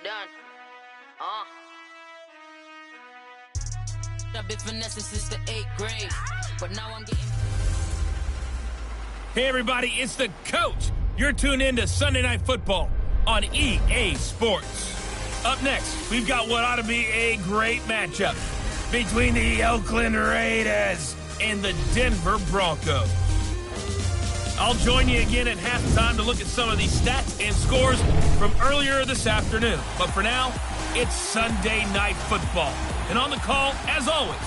done. I've been finessing since the 8th grade, but now I'm getting... Hey, everybody, it's the coach. You're tuned in to Sunday Night Football on EA Sports. Up next, we've got what ought to be a great matchup between the Oakland Raiders and the Denver Broncos. I'll join you again at halftime to look at some of these stats and scores from earlier this afternoon. But for now, it's Sunday Night Football. And on the call, as always,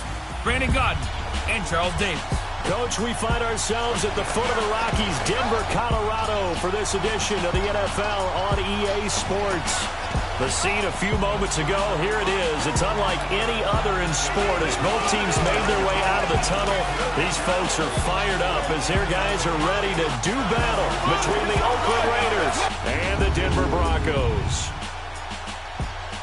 Brandon Godden and Charles Davis. Coach, we find ourselves at the foot of the Rockies, Denver, Colorado, for this edition of the NFL on EA Sports. The scene a few moments ago, here it is. It's unlike any other in sport as both teams made their way out of the tunnel. These folks are fired up as their guys are ready to do battle between the Oakland Raiders and the Denver Broncos.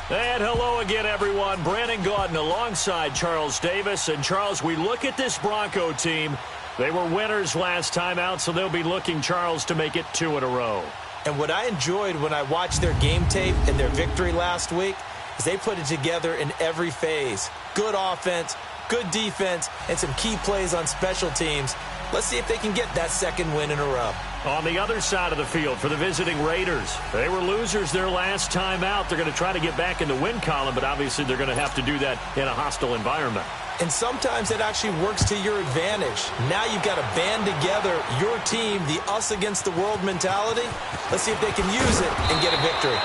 And hello again, everyone. Brandon Gaudin alongside Charles Davis. And, Charles, we look at this Bronco team. They were winners last time out, so they'll be looking, Charles, to make it 2 in a row. And what I enjoyed when I watched their game tape and their victory last week is they put it together in every phase. Good offense, good defense, and some key plays on special teams. Let's see if they can get that second win in a row. On the other side of the field for the visiting Raiders, they were losers their last time out. They're going to try to get back in the win column, but obviously they're going to have to do that in a hostile environment. And sometimes it actually works to your advantage. Now you've got to band together your team, the us against the world mentality. Let's see if they can use it and get a victory.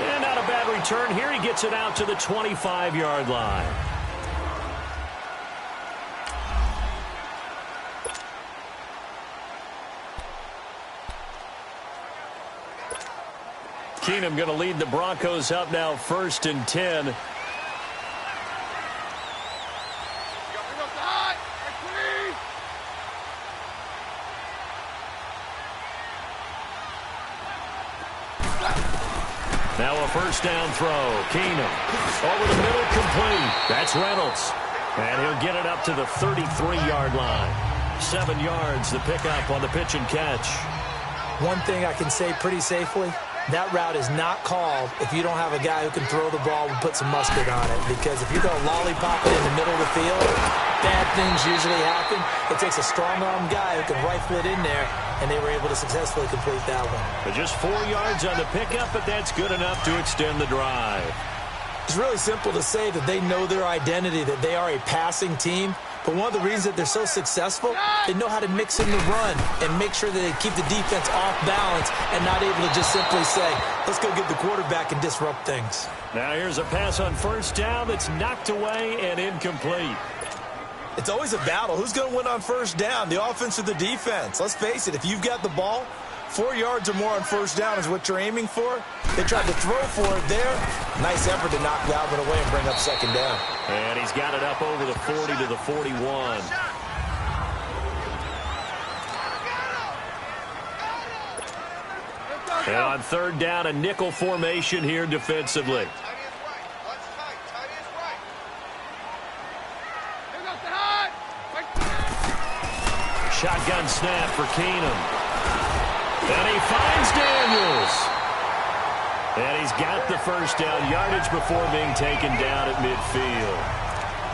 And not a bad return here. He gets it out to the 25-yard line. Keenum going to lead the Broncos up now 1st and 10. Now a first down throw. Keenum over the middle, complete. That's Reynolds. And he'll get it up to the 33-yard line. 7 yards, the pickup on the pitch and catch. One thing I can say pretty safely, that route is not called if you don't have a guy who can throw the ball and put some mustard on it. Because if you're going to lollipop it in the middle of the field, bad things usually happen. It takes a strong-arm guy who can rifle it in there, and they were able to successfully complete that one. But just 4 yards on the pickup, but that's good enough to extend the drive. It's really simple to say that they know their identity, that they are a passing team. But one of the reasons that they're so successful, they know how to mix in the run and make sure that they keep the defense off balance and not able to just simply say, let's go get the quarterback and disrupt things. Now here's a pass on first down that's knocked away and incomplete. It's always a battle. Who's going to win on first down, the offense or the defense? Let's face it, if you've got the ball, 4 yards or more on first down is what you're aiming for. They tried to throw for it there. Nice effort to knock that one away and bring up second down. And he's got it up over the 40 to the 41. And on third down, a nickel formation here defensively. Shotgun snap for Keenum. And he finds Daniels. And he's got the first down, yardage before being taken down at midfield.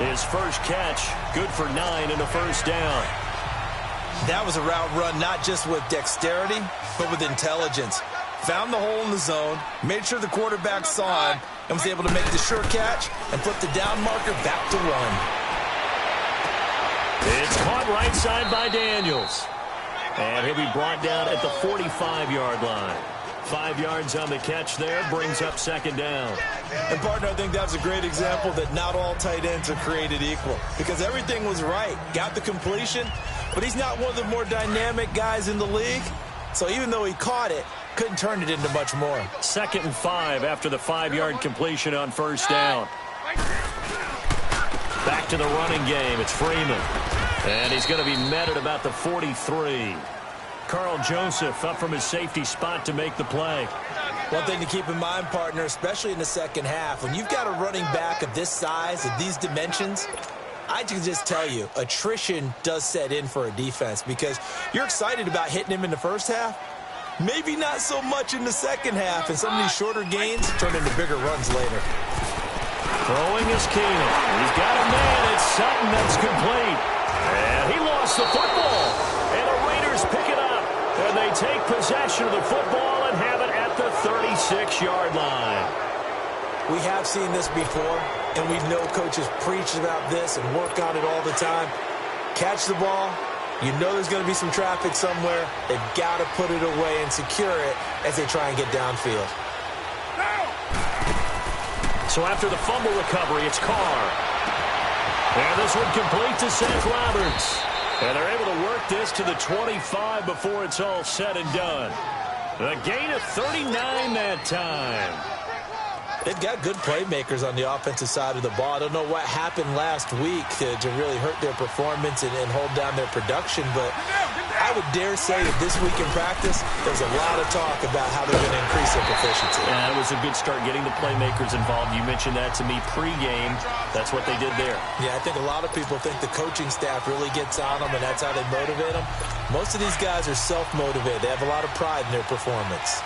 His first catch, good for 9 and a first down. That was a route run not just with dexterity, but with intelligence. Found the hole in the zone, made sure the quarterback saw him, and was able to make the sure catch and flip the down marker back to run. It's caught right side by Daniels. And he'll be brought down at the 45-yard line. 5 yards on the catch there, brings up second down. And, partner, I think that was a great example that not all tight ends are created equal. Because everything was right. Got the completion, but he's not one of the more dynamic guys in the league. So even though he caught it, couldn't turn it into much more. 2nd and 5 after the 5-yard completion on first down. Back to the running game. It's Freeman. And he's going to be met at about the 43. Carl Joseph up from his safety spot to make the play. One thing to keep in mind, partner, especially in the second half, when you've got a running back of this size, of these dimensions, I can just tell you, attrition does set in for a defense because you're excited about hitting him in the first half, Maybe not so much in the second half, and some of these shorter gains turn into bigger runs later. Throwing is Keenan. He's got a man. It's Sutton that's complete. And he lost the football. And the Raiders pick it up. And they take possession of the football and have it at the 36-yard line. We have seen this before, and we know coaches preach about this and work on it all the time. Catch the ball. You know there's going to be some traffic somewhere. They've got to put it away and secure it as they try and get downfield. So after the fumble recovery, it's Carr. And this one complete to Seth Roberts. And they're able to work this to the 25 before it's all said and done. A gain of 39 that time. They've got good playmakers on the offensive side of the ball. I don't know what happened last week to really hurt their performance and hold down their production, but I would dare say that this week in practice, there's a lot of talk about how they're going to increase their proficiency. Yeah, it was a good start getting the playmakers involved. You mentioned that to me pregame. That's what they did there. Yeah, I think a lot of people think the coaching staff really gets on them, and that's how they motivate them. Most of these guys are self-motivated. They have a lot of pride in their performance.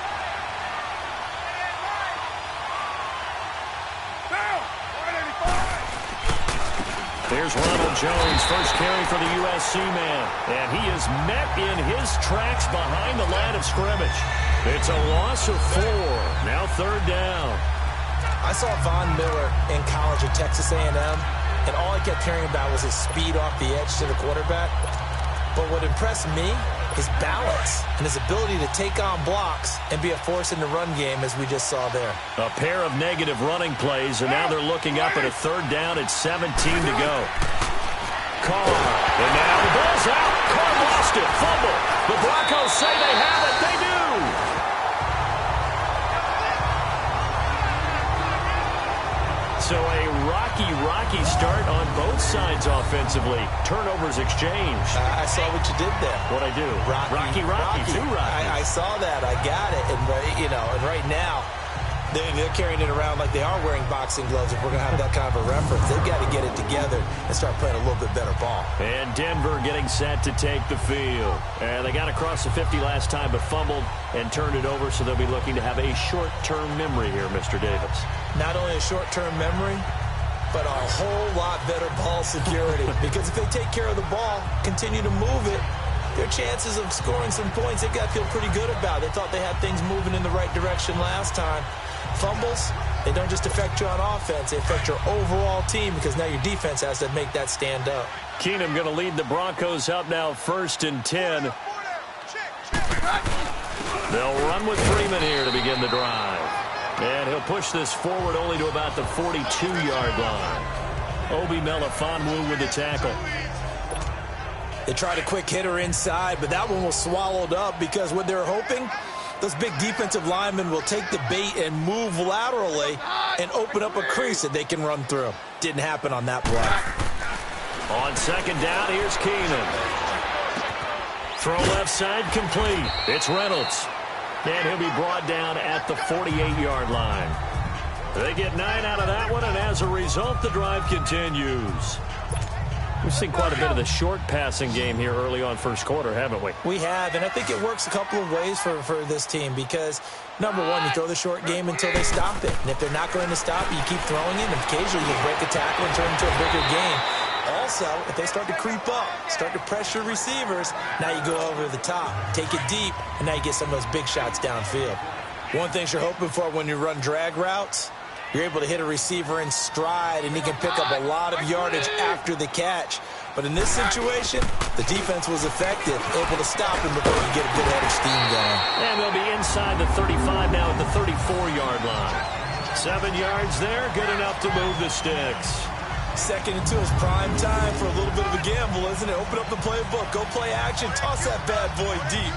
Here's Ronald Jones, first carry for the USC man. And he is met in his tracks behind the line of scrimmage. It's a loss of 4. Now third down. I saw Von Miller in college at Texas A&M, and all I kept hearing about was his speed off the edge to the quarterback. But what impressed me, his balance and his ability to take on blocks and be a force in the run game, as we just saw there. A pair of negative running plays, and now they're looking up at a third down at 17 to go. Carr, and now the ball's out. Carr lost it. Fumble. The Broncos say they have it. They do. So a rocky start on both sides offensively. Turnovers exchanged. I saw what you did there. What'd I do? Rocky. Two Rockies. I saw that. I got it. And right now, they're carrying it around like they are wearing boxing gloves. If we're going to have that kind of a reference, they've got to get it together and start playing a little bit better ball. And Denver getting set to take the field. And they got across the 50 last time, but fumbled and turned it over, so they'll be looking to have a short-term memory here, Mr. Davis. Not only a short-term memory, but a whole lot better ball security. Because if they take care of the ball, continue to move it, their chances of scoring some points, they've got to feel pretty good about. They thought they had things moving in the right direction last time. Fumbles, they don't just affect you on offense, they affect your overall team, because now your defense has to make that stand up. Keenum going to lead the Broncos up now, 1st and 10. They'll run with Freeman here to begin the drive. And he'll push this forward only to about the 42-yard line. Obi Melifonwu with the tackle. They tried a quick hitter inside, but that one was swallowed up because what they're hoping, those big defensive linemen will take the bait and move laterally and open up a crease that they can run through. Didn't happen on that play. On second down, here's Keenan. Throw left side complete. It's Reynolds. And he'll be brought down at the 48-yard line. They get 9 out of that one, and as a result, the drive continues. We've seen quite a bit of the short passing game here early on first quarter, haven't we? We have, and I think it works a couple of ways for this team because, number one, you throw the short game until they stop it. And if they're not going to stop it, you keep throwing it, and occasionally you break a tackle and turn it into a bigger game. Also, if they start to creep up, start to pressure receivers, now you go over the top, take it deep, and now you get some of those big shots downfield. One thing you're hoping for when you run drag routes, you're able to hit a receiver in stride, and he can pick up a lot of yardage after the catch. But in this situation, the defense was effective, able to stop him before he get a good head of steam going. And they'll be inside the 35 now at the 34-yard line. 7 yards there, good enough to move the sticks. 2nd and 2 is prime time for a little bit of a gamble, isn't it? Open up the playbook, go play action, toss that bad boy deep.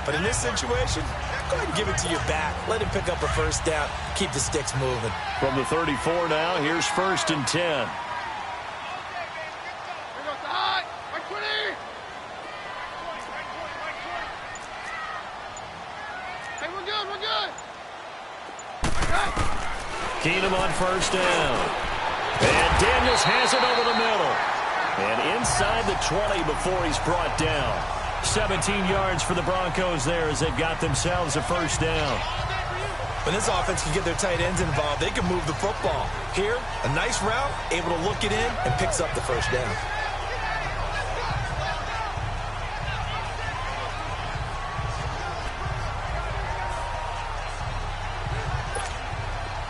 But in this situation, go ahead and give it to your back. Let him pick up a first down, keep the sticks moving. From the 34 now, here's 1st and 10. Keenum on 1st down. And Daniels has it over the middle. And inside the 20 before he's brought down. 17 yards for the Broncos there as they've got themselves a first down. When this offense can get their tight ends involved, they can move the football. Here, a nice route, able to look it in, and picks up the first down.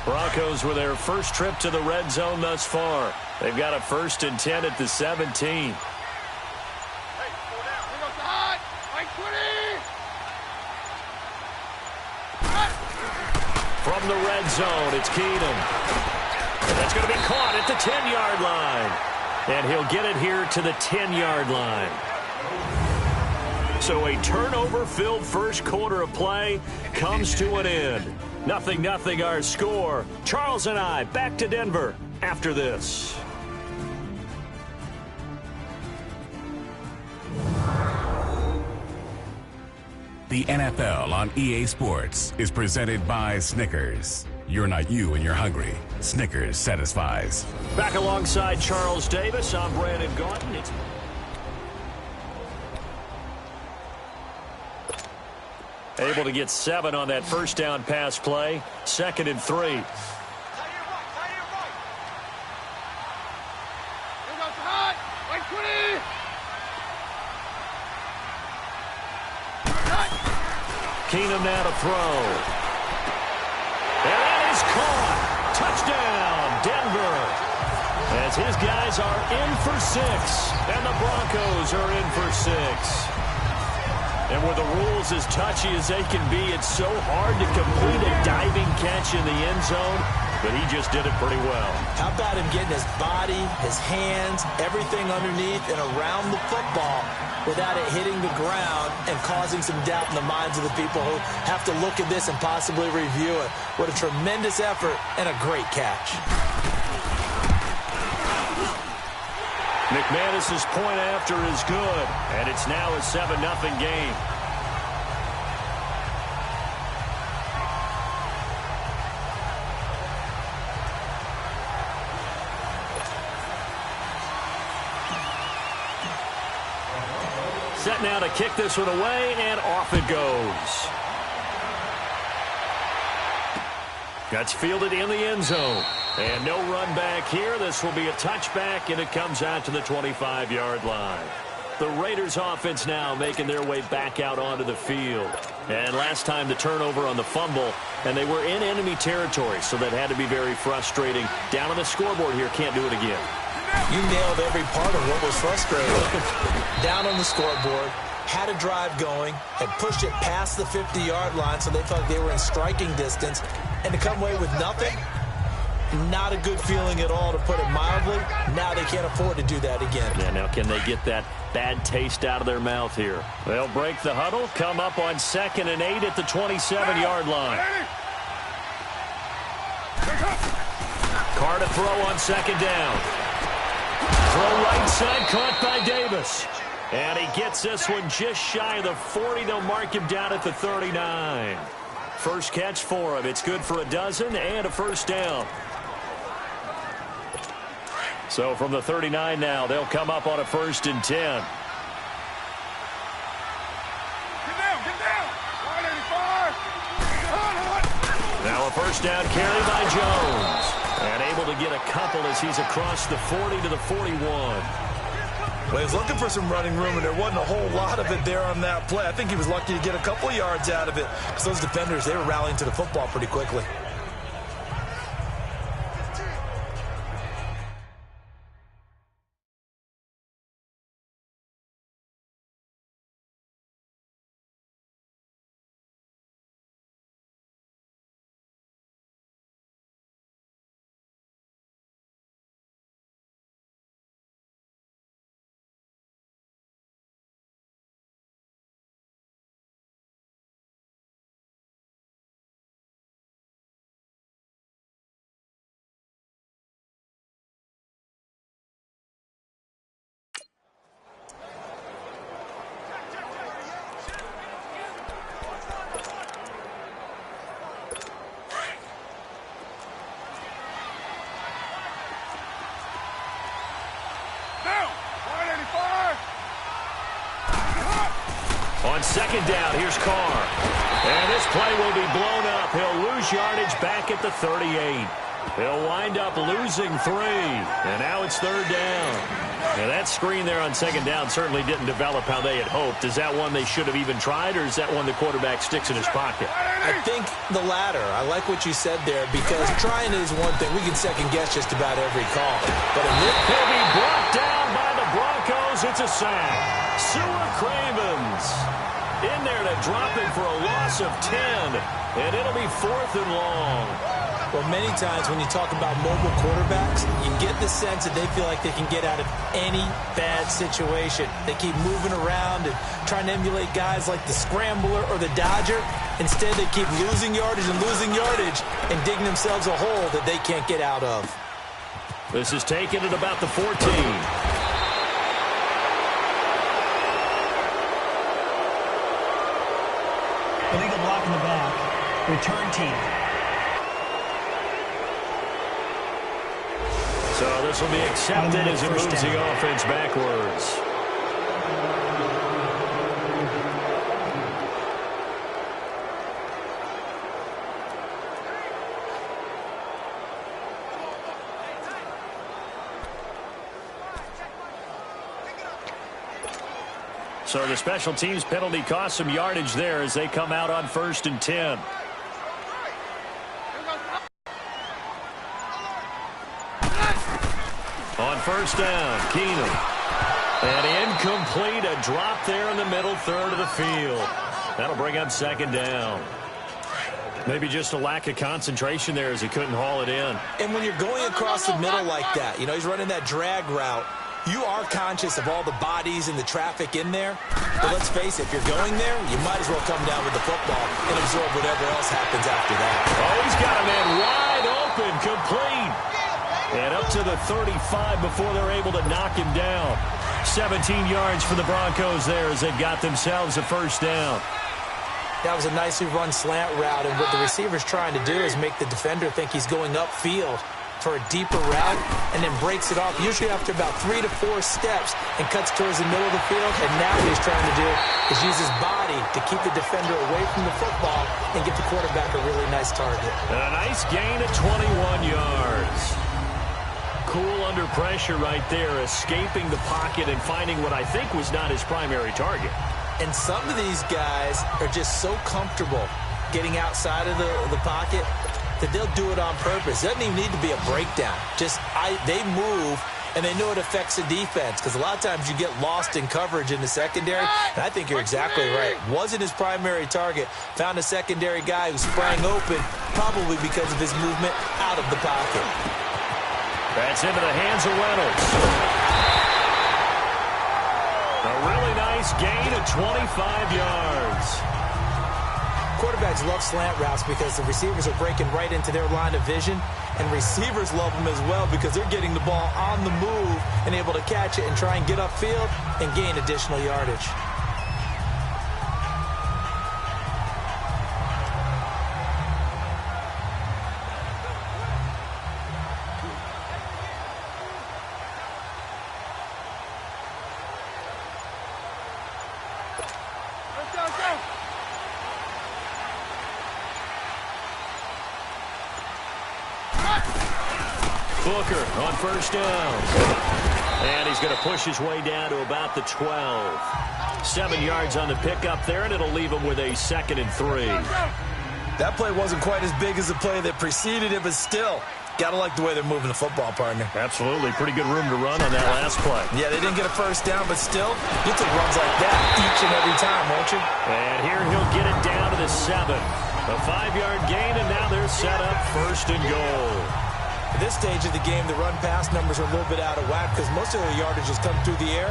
Broncos with their first trip to the red zone thus far. They've got a 1st and 10 at the 17. From the red zone, it's Keenum. That's going to be caught at the 10-yard line. And he'll get it here to the 10-yard line. So a turnover-filled first quarter of play comes to an end. 0-0 our score. Charles and I back to Denver after this. The NFL on EA Sports is presented by Snickers. You're not you and you're hungry. Snickers satisfies. Back alongside Charles Davis, I'm Brandon Gaunton. Able to get 7 on that first down pass play. 2nd and 3. Keenum now to throw. And that is caught. Touchdown, Denver. As his guys are in for 6. And the Broncos are in for 6. And with the rules as touchy as they can be, it's so hard to complete a diving catch in the end zone, but he just did it pretty well. How about him getting his body, his hands, everything underneath and around the football without it hitting the ground and causing some doubt in the minds of the people who have to look at this and possibly review it. What a tremendous effort and a great catch. McManus's point after is good, and it's now a 7-0 game. Set now to kick this one away, and off it goes. That's fielded in the end zone. And no run back here. This will be a touchback, and it comes out to the 25-yard line. The Raiders offense now making their way back out onto the field. And last time the turnover on the fumble, and they were in enemy territory, so that had to be very frustrating. Down on the scoreboard here, can't do it again. You nailed every part of what was frustrating. Down on the scoreboard, had a drive going, and pushed it past the 50-yard line so they felt they were in striking distance, and to come away with nothing, not a good feeling at all, to put it mildly. Now they can't afford to do that again. Yeah, now can they get that bad taste out of their mouth here? They'll break the huddle, come up on 2nd and 8 at the 27-yard line. Carr to throw on 2nd down. Throw right side, caught by Davis. And he gets this one just shy of the 40. They'll mark him down at the 39. First catch for him. It's good for a dozen and a first down. So from the 39 now, they'll come up on a 1st and 10. Get down. 185. Now a first down carry by Jones. And able to get a couple as he's across the 40 to the 41. Well, he was looking for some running room, and there wasn't a whole lot of it there on that play. I think he was lucky to get a couple of yards out of it because those defenders, they were rallying to the football pretty quickly. On second down, here's Carr. And this play will be blown up. He'll lose yardage back at the 38. He'll wind up losing 3. And now it's third down. Now that screen there on second down certainly didn't develop how they had hoped. Is that one they should have even tried, or is that one the quarterback sticks in his pocket? I think the latter. I like what you said there, because trying is one thing. We can second-guess just about every call. But in this, he'll be brought down by the Broncos. It's a sack. Sewer Cravens in there to drop it for a loss of 10. And it'll be 4th and long. Well, many times when you talk about mobile quarterbacks, you get the sense that they feel like they can get out of any bad situation. They keep moving around and trying to emulate guys like the Scrambler or the Dodger. Instead, they keep losing yardage and digging themselves a hole that they can't get out of. This is taken at about the 14. Illegal block in the back. Return team. So this will be accepted as it moves the offense backwards. So the special teams penalty cost some yardage there as they come out on 1st and 10. On first down, Keenum. And incomplete, a drop there in the middle third of the field. That'll bring up second down. Maybe just a lack of concentration there as he couldn't haul it in. And when you're going across the middle like that, you know, he's running that drag route, you are conscious of all the bodies and the traffic in there. But let's face it, if you're going there, you might as well come down with the football and absorb whatever else happens after that. Oh, he's got a man wide open, complete. And up to the 35 before they're able to knock him down. 17 yards for the Broncos there as they've got themselves a first down. That was a nicely run slant route, and what the receiver's trying to do is make the defender think he's going upfield for a deeper route, and then breaks it off, usually after about 3 to 4 steps, and cuts towards the middle of the field. And now what he's trying to do is use his body to keep the defender away from the football and give the quarterback a really nice target. And a nice gain of 21 yards. Cool under pressure right there, escaping the pocket and finding what I think was not his primary target. And some of these guys are just so comfortable getting outside of the pocket that they'll do it on purpose. It doesn't even need to be a breakdown. They move, and they know it affects the defense, because a lot of times you get lost in coverage in the secondary, and I think you're exactly right. Wasn't his primary target. Found a secondary guy who sprang open, probably because of his movement out of the pocket. That's into the hands of Reynolds. A really nice gain of 25 yards. Quarterbacks love slant routes because the receivers are breaking right into their line of vision, and receivers love them as well because they're getting the ball on the move and able to catch it and try and get upfield and gain additional yardage. Booker on first down. And he's going to push his way down to about the 12. 7 yards on the pickup there, and it'll leave him with a 2nd and 3. That play wasn't quite as big as the play that preceded it, but still, gotta like the way they're moving the football, partner. Absolutely. Pretty good room to run on that last play. Yeah, they didn't get a first down, but still, you take runs like that each and every time, won't you? And here he'll get it down to the 7. A 5-yard gain, and now they're set up 1st and goal. At this stage of the game, the run-pass numbers are a little bit out of whack because most of the yardage has come through the air.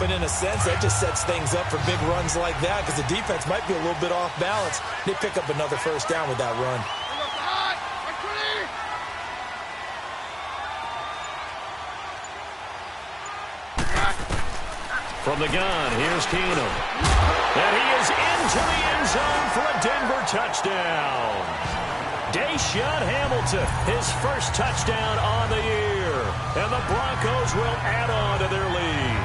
But in a sense, that just sets things up for big runs like that because the defense might be a little bit off balance. They pick up another first down with that run. From the gun, here's Keenum. And he is into the end zone for a Denver touchdown. Deshaun Hamilton, his first touchdown on the year. And the Broncos will add on to their lead.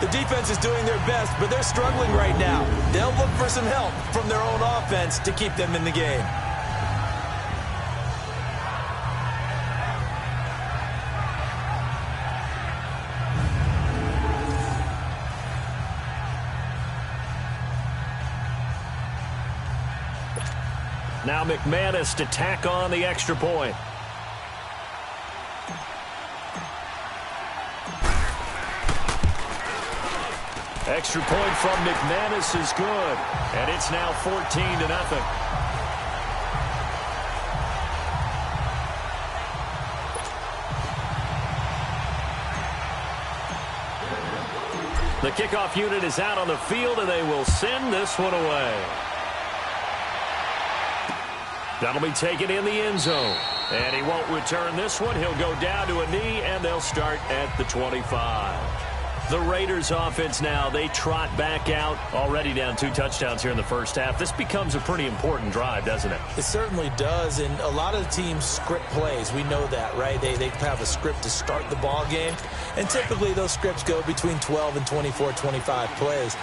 The defense is doing their best, but they're struggling right now. They'll look for some help from their own offense to keep them in the game. Now McManus to tack on the extra point. Extra point from McManus is good, and it's now 14-0. The kickoff unit is out on the field, and they will send this one away. That'll be taken in the end zone. And he won't return this one. He'll go down to a knee, and they'll start at the 25. The Raiders offense now, they trot back out, already down 2 touchdowns here in the first half. This becomes a pretty important drive, doesn't it? It certainly does, and a lot of teams script plays. We know that, right? They have a script to start the ball game, and typically those scripts go between 12 and 24, 25 plays.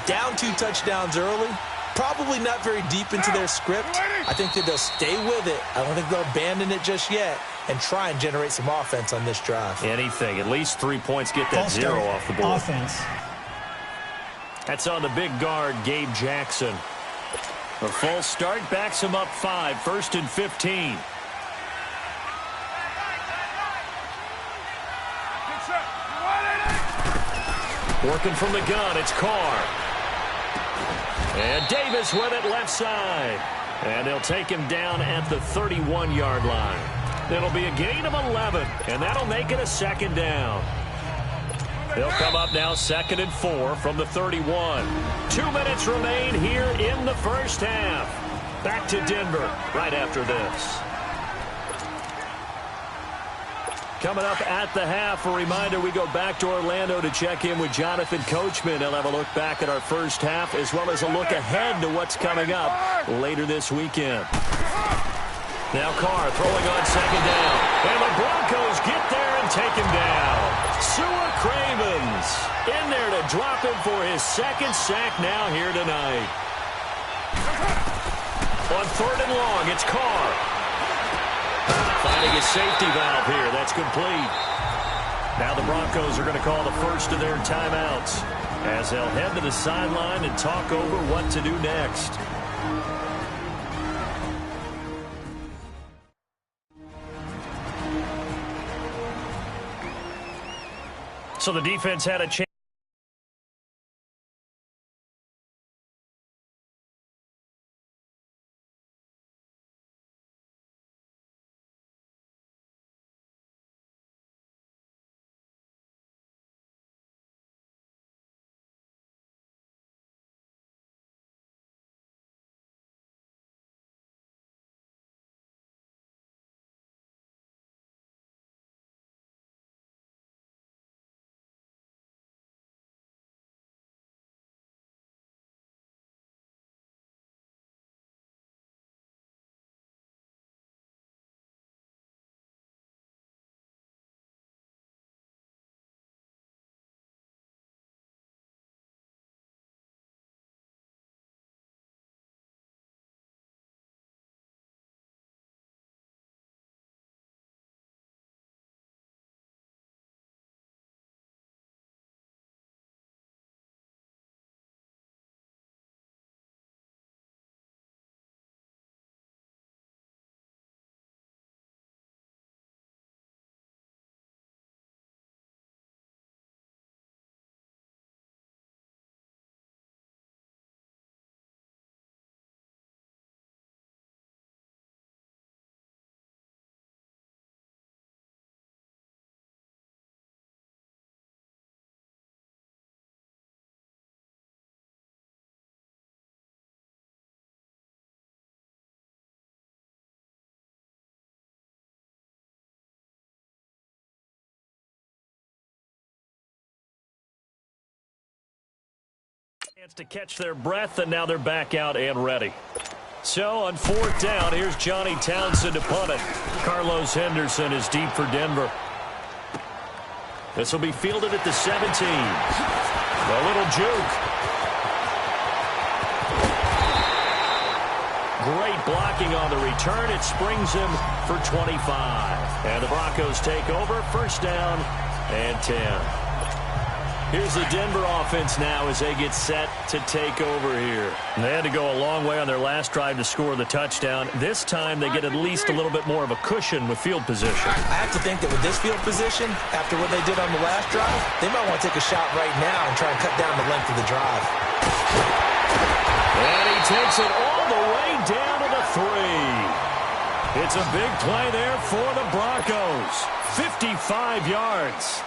Down 2 touchdowns early, probably not very deep into their script. I think that they'll stay with it. I don't think they'll abandon it just yet and try and generate some offense on this drive. Anything. At least 3 points, get that zero off the board. Offense. That's on the big guard, Gabe Jackson. A false start backs him up 5, 1st and 15. Working from the gun, it's Carr. And Davis with it left side. And they'll take him down at the 31-yard line. It'll be a gain of 11, and that'll make it a 2nd down. They'll come up now 2nd and 4 from the 31. 2 minutes remain here in the first half. Back to Denver right after this. Coming up at the half, a reminder, we go back to Orlando to check in with Jonathan Coachman. He'll have a look back at our first half as well as a look ahead to what's coming up later this weekend. Now Carr throwing on 2nd down. And the Broncos get there and take him down. Sewell Cravens in there to drop him for his 2nd sack now here tonight. On 3rd and long, it's Carr. Finding a safety valve here. That's complete. Now the Broncos are going to call the first of their timeouts as they'll head to the sideline and talk over what to do next. So the defense had a chance. Chance to catch their breath, and now they're back out and ready. So on 4th down, here's Johnny Townsend to punt it. Carlos Henderson is deep for Denver. This will be fielded at the 17. A little juke. Great blocking on the return. It springs him for 25. And the Broncos take over. First down and 10. Here's the Denver offense now as they get set to take over here. And they had to go a long way on their last drive to score the touchdown. This time they get at least a little bit more of a cushion with field position. I have to think that with this field position, after what they did on the last drive, they might want to take a shot right now and try and cut down the length of the drive. And he takes it all the way down to the 3. It's a big play there for the Broncos. 55 yards.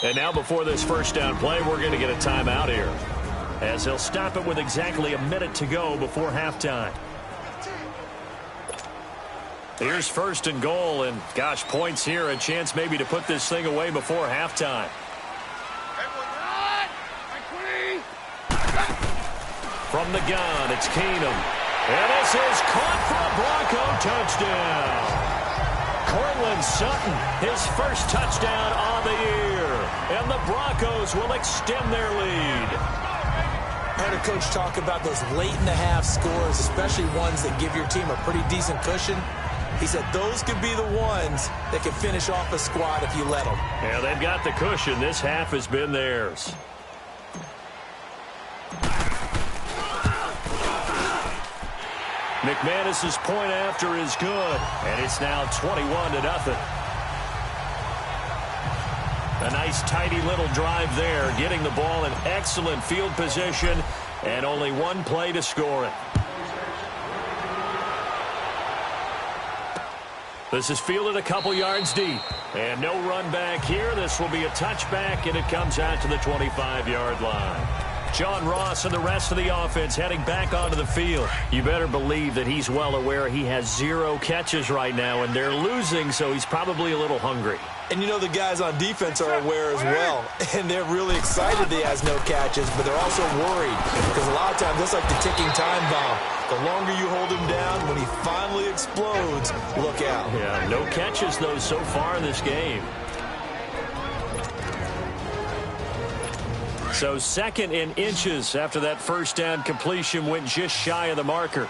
And now before this first down play, we're going to get a timeout here, as they'll stop it with exactly a minute to go before halftime. Here's first and goal, and gosh, points here, a chance maybe to put this thing away before halftime. From the gun, it's Keenum. And this is caught for a Bronco touchdown. Cortland Sutton, his first touchdown on the year. And the Broncos will extend their lead. I heard a coach talk about those late-in-the-half scores, especially ones that give your team a pretty decent cushion. He said those could be the ones that can finish off a squad if you let them. Yeah, they've got the cushion. This half has been theirs. McManus's point after is good, and it's now 21-0. A nice, tidy little drive there, getting the ball in excellent field position, and only one play to score it. This is fielded a couple yards deep, and no run back here. This will be a touchback, and it comes out to the 25-yard line. John Ross and the rest of the offense heading back onto the field. You better believe that he's well aware he has 0 catches right now, and they're losing, so he's probably a little hungry. And you know the guys on defense are aware as well, and they're really excited he has no catches, but they're also worried because a lot of times that's like the ticking time bomb. The longer you hold him down, when he finally explodes, look out. Yeah, no catches, though, so far in this game. So second in inches after that first down completion went just shy of the marker.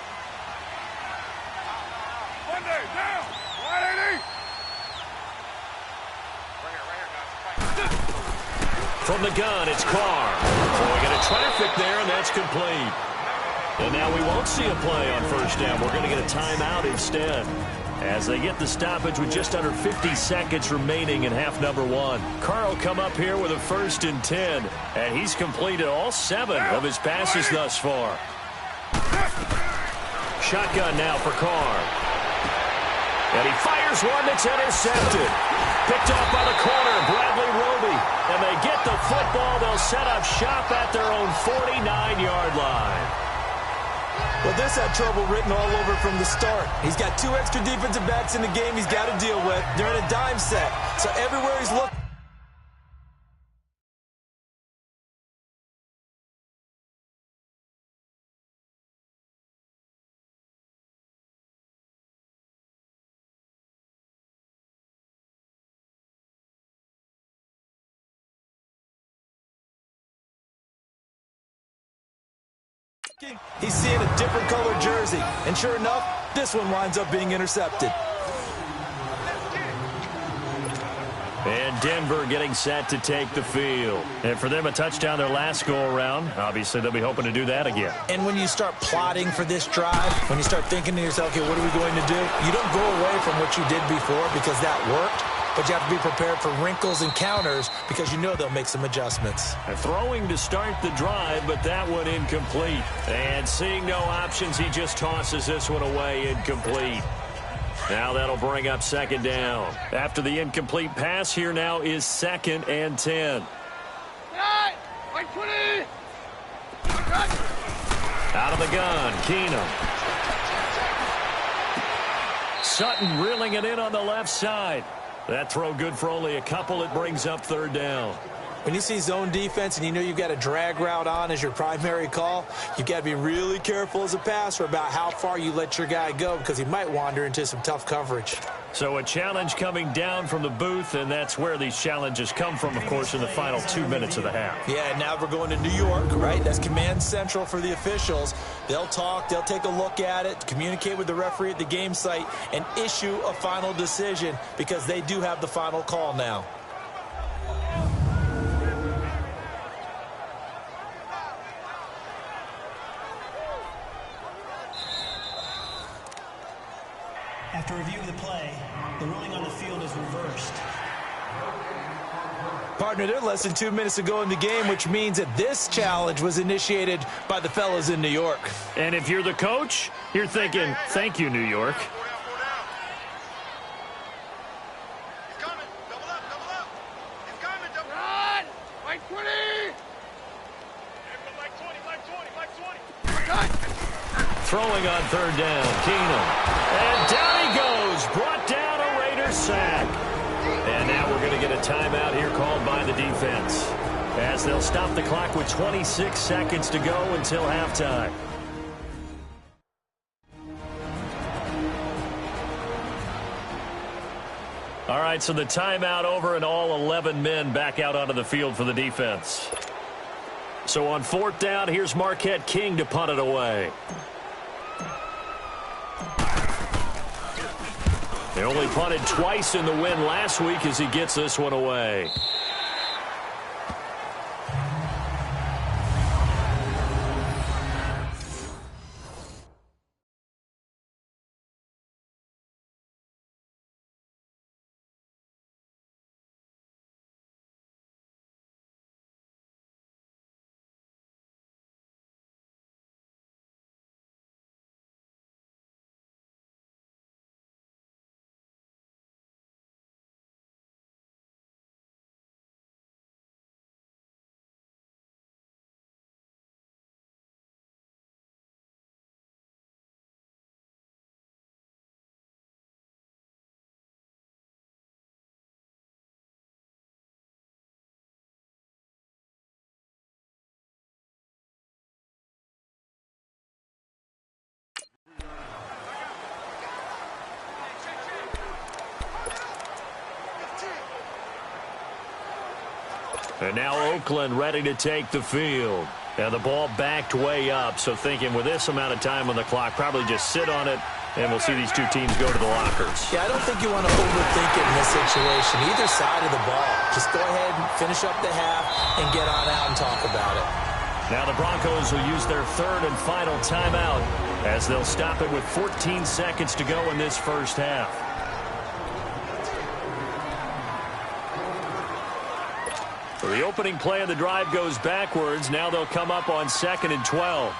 From the gun, it's Carr. Throwing into traffic there, and that's complete. And now we won't see a play on first down. We're going to get a timeout instead, as they get the stoppage with just under 50 seconds remaining in half number 1. Carr will come up here with a 1st and 10, and he's completed all 7 of his passes thus far. Shotgun now for Carr. And he fires one that's intercepted. Picked off by the corner, Bradley Roby. And they get the football. They'll set up shop at their own 49-yard line. Well, this had trouble written all over from the start. He's got 2 extra defensive backs in the game he's got to deal with. They're in a dime set. So everywhere he's looking. He's seeing a different color jersey, and sure enough, this one winds up being intercepted. And Denver getting set to take the field. And for them, a touchdown their last go-around. Obviously, they'll be hoping to do that again. And when you start plotting for this drive, when you start thinking to yourself, okay, what are we going to do? You don't go away from what you did before because that worked. But you have to be prepared for wrinkles and counters because you know they'll make some adjustments. Throwing to start the drive, but that one incomplete. And seeing no options, he just tosses this one away, incomplete. Now that'll bring up second down. After the incomplete pass, here now is 2nd and 10. Out of the gun, Keenum. Sutton reeling it in on the left side. That throw good for only a couple. It brings up 3rd down. When you see zone defense and you know you've got a drag route on as your primary call, you've got to be really careful as a passer about how far you let your guy go because he might wander into some tough coverage. So a challenge coming down from the booth, and that's where these challenges come from, of course, in the final 2 minutes of the half. Yeah, now we're going to New York, right? That's command central for the officials. They'll talk, they'll take a look at it, communicate with the referee at the game site, and issue a final decision because they do have the final call now. After review of the play, the ruling on the field is reversed. Partner, they're less than 2 minutes to go in the game, which means that this challenge was initiated by the fellas in New York. And if you're the coach, you're thinking, thank you, New York. He's coming. Double up, double up. He's coming, double up. Run! Like 20! Everyone like 20, like 20, like 20. Throwing on third down, Keenum. And down he goes, brought down a Raider sack. And now we're going to get a timeout here called by the defense, as they'll stop the clock with 26 seconds to go until halftime. All right, so the timeout over and all 11 men back out onto the field for the defense. So on fourth down, here's Marquette King to punt it away. They only punted twice in the win last week as he gets this one away. And now Oakland ready to take the field. And the ball backed way up, so thinking with this amount of time on the clock, probably just sit on it, and we'll see these two teams go to the lockers. Yeah, I don't think you want to overthink it in this situation. Either side of the ball. Just go ahead and finish up the half and get on out and talk about it. Now the Broncos will use their third and final timeout as they'll stop it with 14 seconds to go in this first half. So the opening play of the drive goes backwards. Now they'll come up on 2nd and 12.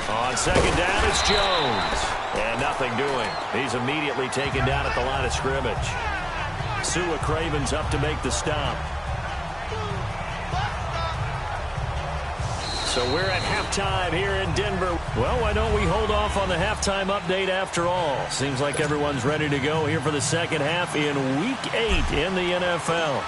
On second down, it's Jones. And nothing doing. He's immediately taken down at the line of scrimmage. Sua Craven's up to make the stop. So we're at halftime here in Denver. Well, why don't we hold off on the halftime update after all? Seems like everyone's ready to go here for the second half in Week 8 in the NFL.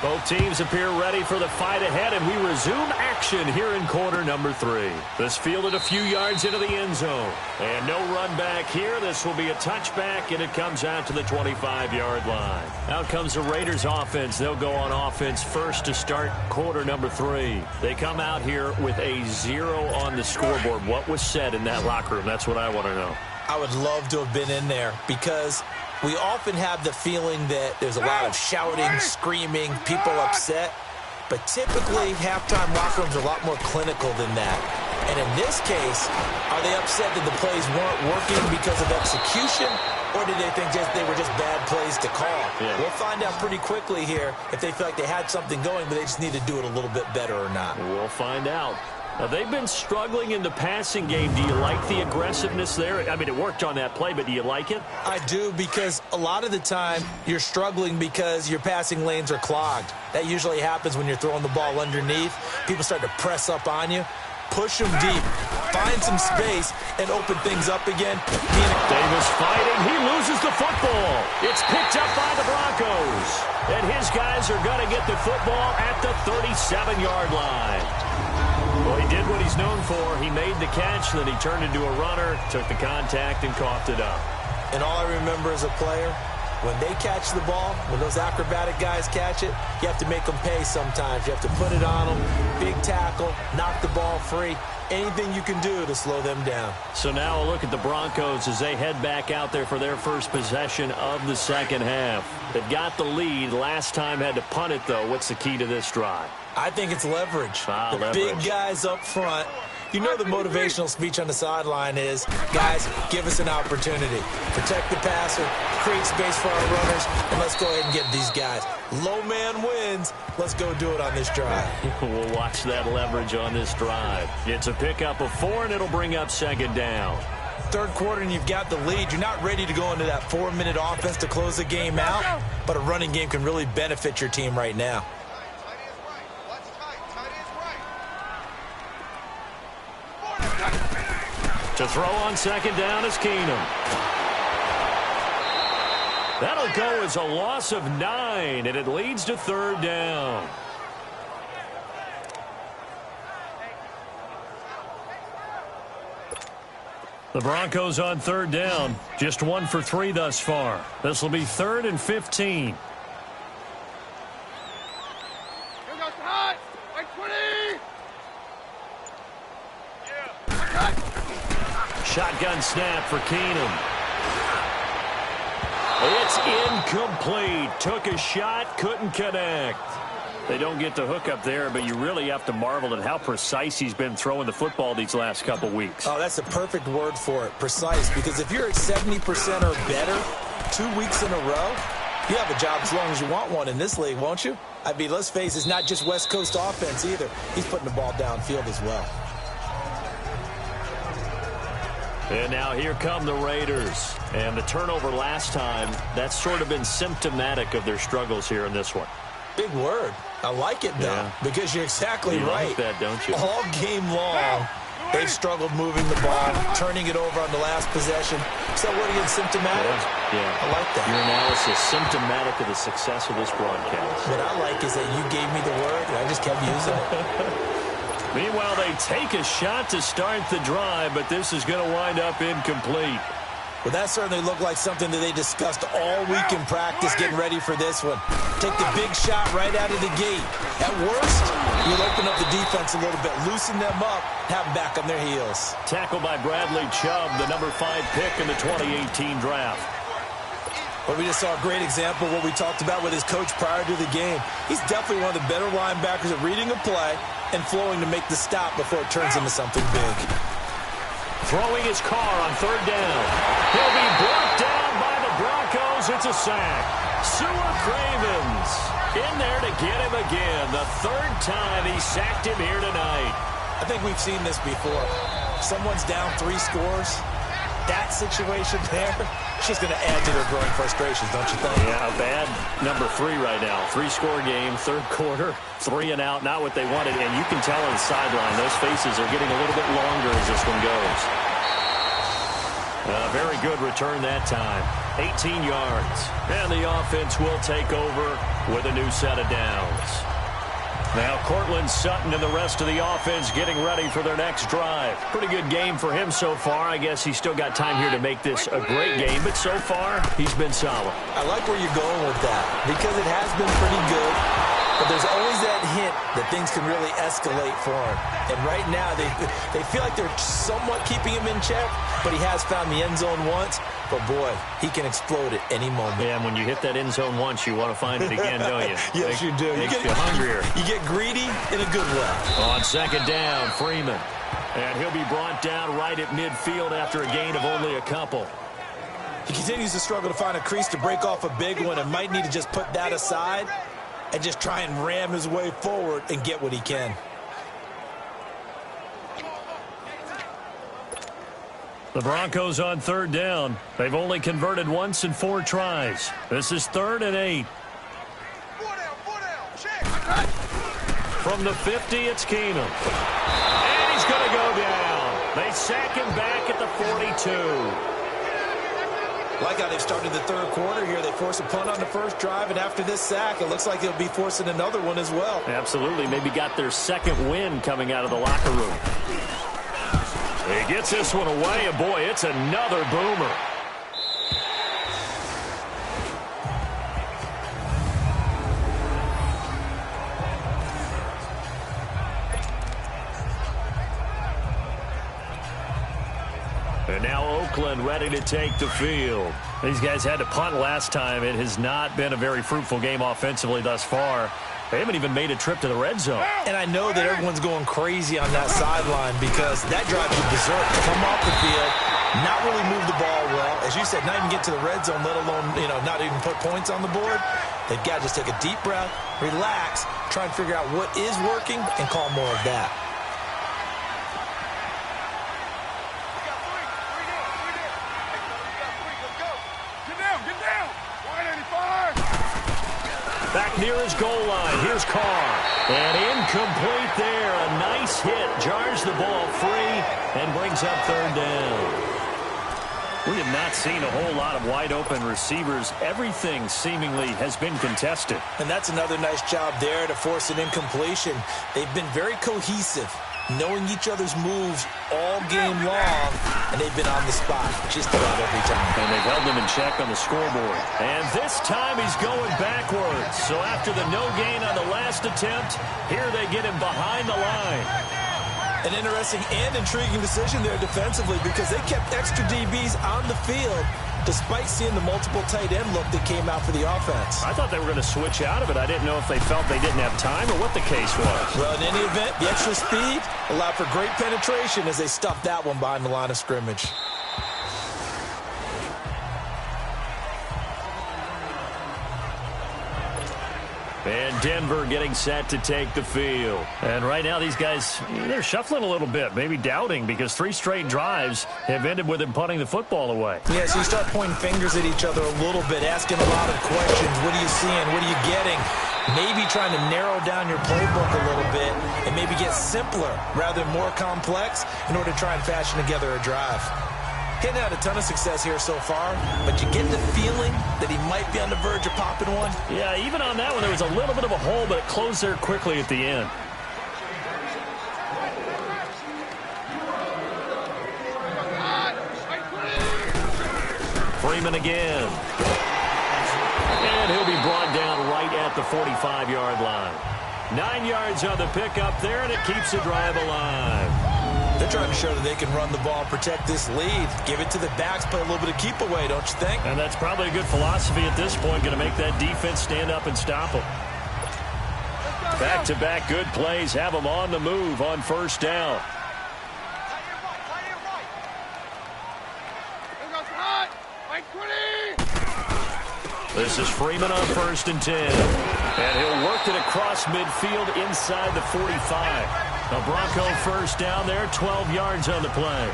Both teams appear ready for the fight ahead, and we resume action here in quarter number 3. This fielded a few yards into the end zone. And no run back here. This will be a touchback, and it comes out to the 25-yard line. Out comes the Raiders offense. They'll go on offense first to start quarter number 3. They come out here with a 0 on the scoreboard. What was said in that locker room? That's what I want to know. I would love to have been in there because we often have the feeling that there's a lot of shouting, screaming, people upset. But typically, halftime locker rooms are a lot more clinical than that. And in this case, are they upset that the plays weren't working because of execution? Or did they think they were just bad plays to call? Yeah. We'll find out pretty quickly here if they feel like they had something going, but they just need to do it a little bit better or not. We'll find out. Now, they've been struggling in the passing game. Do you like the aggressiveness there? I mean, it worked on that play, but do you like it? I do, because a lot of the time you're struggling because your passing lanes are clogged. That usually happens when you're throwing the ball underneath. People start to press up on you. push them deep, find some space, and open things up again. Davis fighting. He loses the football. It's picked up by the Broncos. And his guys are going to get the football at the 37-yard line. Well, he did what he's known for. He made the catch, then he turned into a runner, took the contact, and coughed it up. And all I remember as a player, when they catch the ball, when those acrobatic guys catch it, you have to make them pay sometimes. You have to put it on them, big tackle, knock the ball free. Anything you can do to slow them down. So now a look at the Broncos as they head back out there for their first possession of the second half. They've got the lead. Last time had to punt it, though. What's the key to this drive? I think it's leverage. The big guys up front. You know the motivational speech on the sideline is, guys, give us an opportunity. Protect the passer, create space for our runners, and let's go ahead and get these guys. Low man wins. Let's go do it on this drive. We'll watch that leverage on this drive. It's a pickup of 4, and it'll bring up second down. Third quarter, and you've got the lead. You're not ready to go into that 4-minute offense to close the game out, but a running game can really benefit your team right now. To throw on second down is Keenum. That'll go as a loss of 9, and it leads to third down. The Broncos on third down. Just 1 for 3 thus far. This will be 3rd and 15. Shotgun snap for Keenum. It's incomplete. Took a shot, couldn't connect. They don't get the hook up there, but you really have to marvel at how precise he's been throwing the football these last couple weeks. Oh, that's the perfect word for it, precise. Because if you're at 70% or better 2 weeks in a row, you have a job as long as you want one in this league, won't you? I mean, let's face it, it's not just West Coast offense either. He's putting the ball downfield as well. And now here come the Raiders. And the turnover last time, that's sort of been symptomatic of their struggles here in this one. Big word. I like it, though, because you're exactly right. Like that, don't you? All game long, they've struggled moving the ball, turning it over on the last possession. So what again, symptomatic? Yeah. I like that. Your analysis, symptomatic of the success of this broadcast. What I like is that you gave me the word, and I just kept using it. Meanwhile, they take a shot to start the drive, but this is going to wind up incomplete. Well, that certainly looked like something that they discussed all week in practice getting ready for this one. Take the big shot right out of the gate. At worst, you'll open up the defense a little bit, loosen them up, have them back on their heels. Tackled by Bradley Chubb, the number 5 pick in the 2018 draft. But we just saw a great example of what we talked about with his coach prior to the game. He's definitely one of the better linebackers at reading a play and flowing to make the stop before it turns into something big. Throwing his car on third down. He'll be brought down by the Broncos. It's a sack. Seward Cravens in there to get him again. The 3rd time he sacked him here tonight. I think we've seen this before. Someone's down 3 scores. That situation there, it's just going to add to their growing frustrations, don't you think? Yeah, a bad number 3 right now. 3-score game, 3rd quarter, 3 and out, not what they wanted. And you can tell on the sideline, those faces are getting a little bit longer as this one goes. Very good return that time. 18 yards. And the offense will take over with a new set of downs. Now Cortland Sutton and the rest of the offense getting ready for their next drive. Pretty good game for him so far. I guess he's still got time here to make this a great game, but so far he's been solid. I like where you're going with that because it has been pretty good, but there's always that hint that things can really escalate for him. And right now they feel like they're somewhat keeping him in check, but he has found the end zone once. But, boy, he can explode at any moment. Yeah, and when you hit that end zone once, you want to find it again, don't you? Yes, you do. Makes you hungrier. You get greedy in a good way. On second down, Freeman. And he'll be brought down right at midfield after a gain of only a couple. He continues to struggle to find a crease to break off a big one and might need to just put that aside and just try and ram his way forward and get what he can. The Broncos on third down. They've only converted once in 4 tries. This is 3rd and 8. From the 50, it's Keenum. And he's going to go down. They sack him back at the 42. Like how they've started the third quarter here. They force a punt on the first drive, and after this sack, it looks like they'll be forcing another one as well. Absolutely. Maybe got their second win coming out of the locker room. He gets this one away, and boy, it's another boomer. And now Oakland ready to take the field. These guys had to punt last time. It has not been a very fruitful game offensively thus far. They haven't even made a trip to the red zone. And I know that everyone's going crazy on that sideline because that drive was berserk. Come off the field, not really move the ball well. As you said, not even get to the red zone, let alone, not even put points on the board. They've got to just take a deep breath, relax, try and figure out what is working, and call more of that. Back near his goal line. Here's Carr. And incomplete there. A nice hit. Jars the ball free and brings up third down. We have not seen a whole lot of wide-open receivers. Everything seemingly has been contested. And that's another nice job there to force an incompletion. They've been very cohesive, knowing each other's moves all game long, and they've been on the spot just about every time. And they've held them in check on the scoreboard. And this time he's going backwards. So after the no gain on the last attempt, here they get him behind the line. An interesting and intriguing decision there defensively because they kept extra DBs on the field despite seeing the multiple tight end look that came out for the offense. I thought they were going to switch out of it. I didn't know if they felt they didn't have time or what the case was. Well, in any event, the extra speed allowed for great penetration as they stuffed that one behind the line of scrimmage. And Denver getting set to take the field. And right now these guys, they're shuffling a little bit, maybe doubting because 3 straight drives have ended with them punting the football away. Yeah, so you start pointing fingers at each other a little bit, asking a lot of questions. What are you seeing? What are you getting? Maybe trying to narrow down your playbook a little bit and maybe get simpler rather than more complex in order to try and fashion together a drive. Hitting out a ton of success here so far, but you get the feeling that he might be on the verge of popping one. Yeah, even on that one, there was a little bit of a hole, but it closed there quickly at the end. Freeman again. And he'll be brought down right at the 45-yard line. 9 yards on the pickup there, and it keeps the drive alive. They're trying to show that they can run the ball, protect this lead, give it to the backs, play a little bit of keep away, don't you think? And that's probably a good philosophy at this point, going to make that defense stand up and stop them. Back-to-back good plays have them on the move on first down. This is Freeman on 1st and 10. And he'll work it across midfield inside the 45. A Bronco first down there, 12 yards on the play.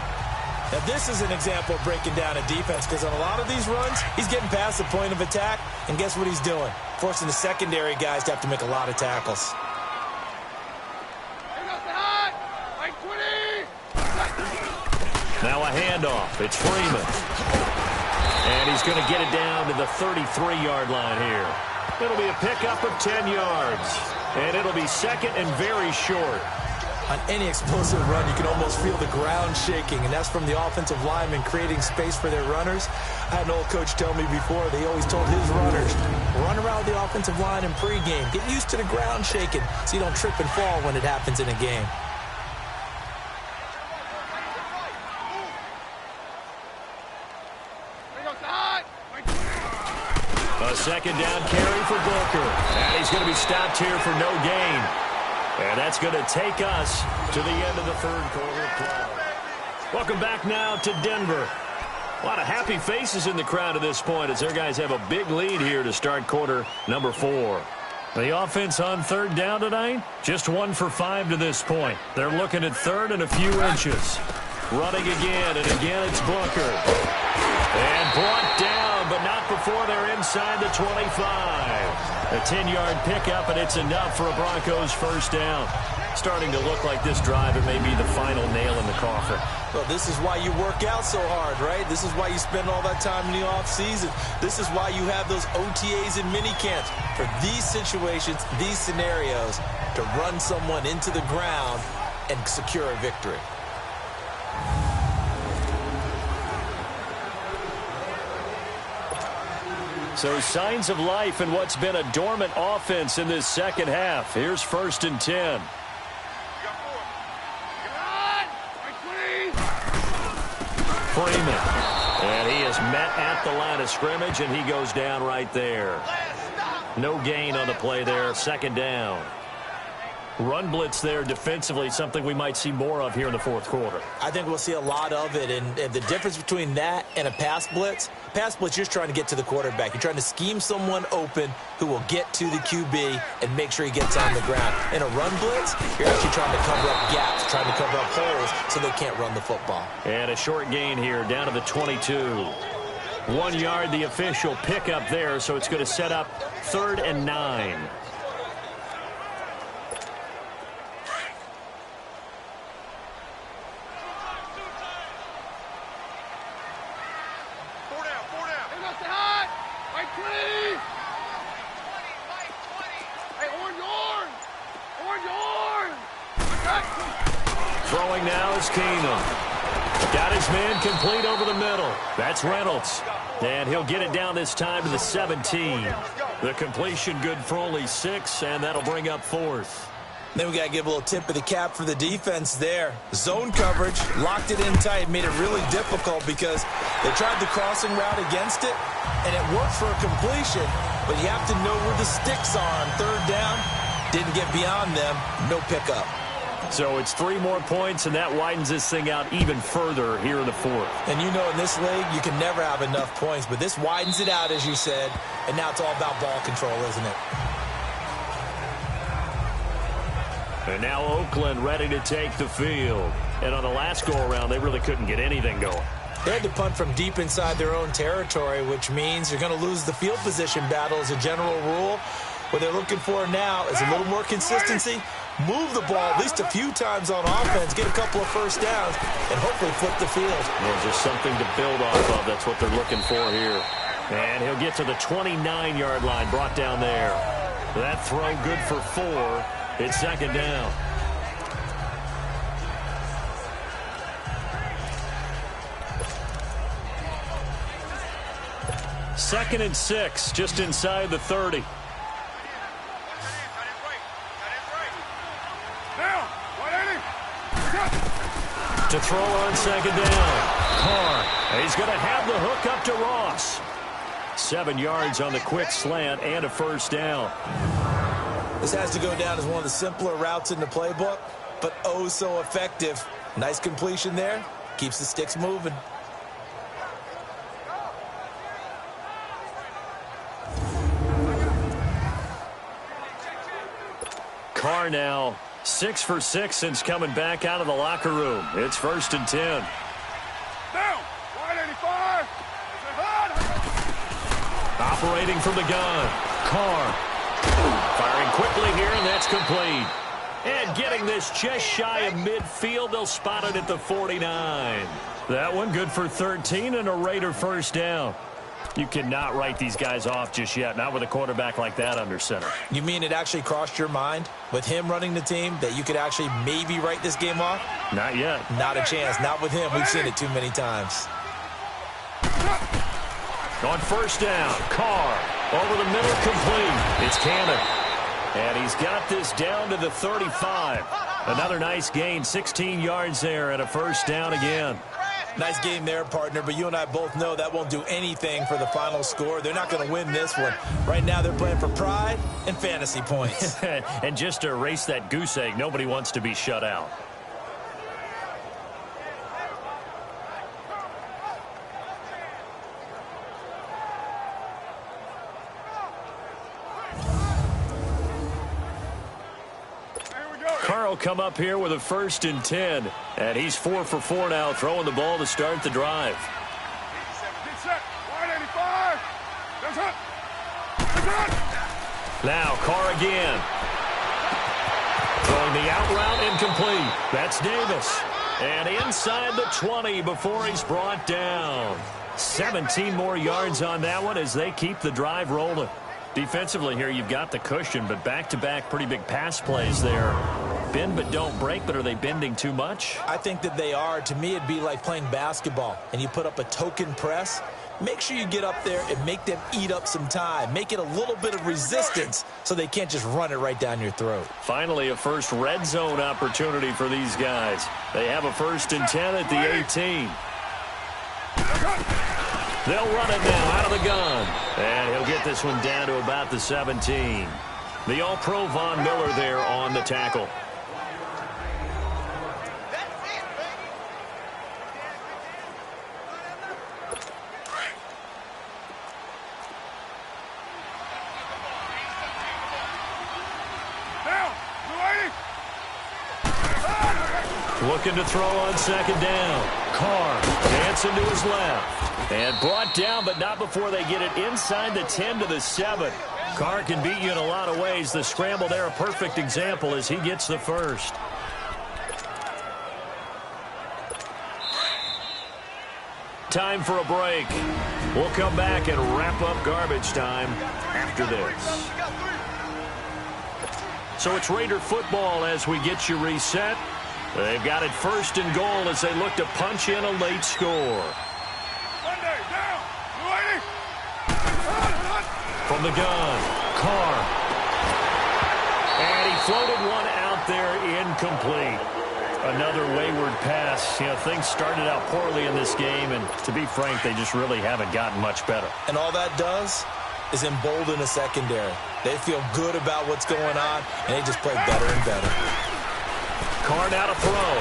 Now this is an example of breaking down a defense because on a lot of these runs, he's getting past the point of attack, and guess what he's doing? Forcing the secondary guys to have to make a lot of tackles. Now a handoff. It's Freeman. And he's going to get it down to the 33-yard line here. It'll be a pickup of 10 yards. And it'll be second and very short. On any explosive run, you can almost feel the ground shaking, and that's from the offensive linemen creating space for their runners. I had an old coach tell me before, they always told his runners, run around the offensive line in pregame. Get used to the ground shaking so you don't trip and fall when it happens in a game. A second down carry for Booker. And he's going to be stopped here for no gain. And that's going to take us to the end of the third quarter play. Welcome back now to Denver. A lot of happy faces in the crowd at this point as their guys have a big lead here to start quarter number 4. The offense on third down tonight, just 1 for 5 to this point. They're looking at third and a few inches. Running again, and again it's Booker. And brought down, but not before they're inside the 25. A 10-yard pickup, and it's enough for a Broncos first down. Starting to look like this drive, it may be the final nail in the coffin. Well, this is why you work out so hard, right? This is why you spend all that time in the offseason. This is why you have those OTAs and mini camps. For these situations, these scenarios, to run someone into the ground and secure a victory. So signs of life in what's been a dormant offense in this second half. Here's 1st and 10. Freeman. And he is met at the line of scrimmage, and he goes down right there. No gain on the play there. 2nd down. Run blitz there defensively, something we might see more of here in the 4th quarter. I think we'll see a lot of it, and the difference between that and a pass blitz, you're just trying to get to the quarterback. You're trying to scheme someone open who will get to the QB and make sure he gets on the ground. In a run blitz, you're actually trying to cover up gaps, trying to cover up holes so they can't run the football. And a short gain here down to the 22. 1 yard, the official pickup there, so it's going to set up 3rd and 9. Throwing now is Keenum. Got his man complete over the middle. That's Reynolds. And he'll get it down this time to the 17. The completion good for only 6, and that'll bring up 4th. Then we got to give a little tip of the cap for the defense there. Zone coverage, locked it in tight, made it really difficult because they tried the crossing route against it, and it worked for a completion, but you have to know where the sticks are on 3rd down. Didn't get beyond them, no pickup. So it's 3 more points, and that widens this thing out even further here in the 4th. And you know in this league, you can never have enough points, but this widens it out, as you said, and now it's all about ball control, isn't it? And now Oakland ready to take the field. And on the last go-around, they really couldn't get anything going. They had to punt from deep inside their own territory, which means you're going to lose the field position battle as a general rule. What they're looking for now is a little more consistency. Move the ball at least a few times on offense, get a couple of first downs, and hopefully flip the field. Yeah, just something to build off of. That's what they're looking for here. And he'll get to the 29-yard line, brought down there. That throw good for 4. It's 2nd down. Second and 6, just inside the 30. To throw on 2nd down. Carr. He's going to have the hook up to Ross. 7 yards on the quick slant and a first down. This has to go down as one of the simpler routes in the playbook, but oh so effective. Nice completion there. Keeps the sticks moving. Carr now 6 for 6 since coming back out of the locker room. It's 1st and 10. Down. 185. Operating from the gun. Carr. Firing quickly here, and that's complete. And getting this just shy of midfield, they'll spot it at the 49. That one good for 13 and a Raider first down. You cannot write these guys off just yet, not with a quarterback like that under center. You mean it actually crossed your mind with him running the team that you could actually maybe write this game off? Not yet. Not a chance. Not with him. We've seen it too many times. On first down, Carr over the middle, complete. It's Cannon. And he's got this down to the 35. Another nice gain, 16 yards there, and a first down again. Nice game there, partner, but you and I both know that won't do anything for the final score. They're not going to win this one. Right now they're playing for pride and fantasy points. And just to erase that goose egg, nobody wants to be shut out. Carl come up here with a 1st and 10, and he's 4 for 4 now, throwing the ball to start the drive. Now Carr again. Throwing the out route incomplete. That's Davis. And inside the 20 before he's brought down. 17 more yards on that one as they keep the drive rolling. Defensively here, you've got the cushion, but back-to-back pretty big pass plays there. Bend but don't break, but are they bending too much? I think that they are. To me, it'd be like playing basketball, and you put up a token press. Make sure you get up there and make them eat up some time. Make it a little bit of resistance so they can't just run it right down your throat. Finally, a first red zone opportunity for these guys. They have a 1st and 10 at the 18. They'll run it now out of the gun. And he'll get this one down to about the 17. The All-Pro Von Miller there on the tackle. Looking to throw on 2nd down. Carr dancing to his left. And brought down, but not before they get it inside the 10 to the 7. Carr can beat you in a lot of ways. The scramble there, a perfect example as he gets the first. Time for a break. We'll come back and wrap up garbage time after this. So it's Raider football as we get you reset. They've got it 1st and goal as they look to punch in a late score. From the gun, Carr. And he floated one out there incomplete. Another wayward pass. You know, things started out poorly in this game, and to be frank, they just really haven't gotten much better. And all that does is embolden a secondary. They feel good about what's going on, and they just play better and better. Carr now to throw.